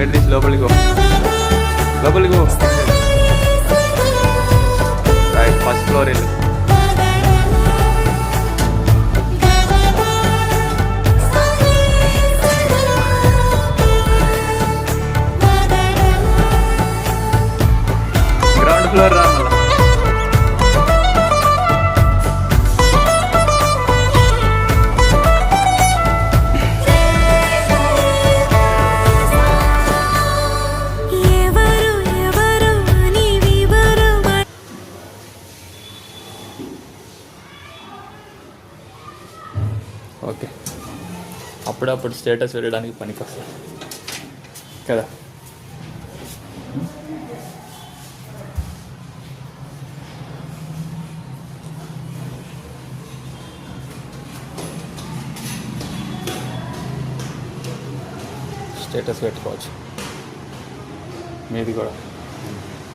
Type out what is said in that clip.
Gate తీసి లోపలికి పో, లోపలికి పో. రైట్, ఫస్ట్ ఫ్లోర్ ఇల్లు. గ్రౌండ్ ఫ్లోర్ రా మళ్ళా. ఓకే, అప్పుడప్పుడు స్టేటస్ వెళ్ళడానికి పనికొస్తుంది కదా. స్టేటస్ పెట్టుకోవచ్చు మీది కూడా.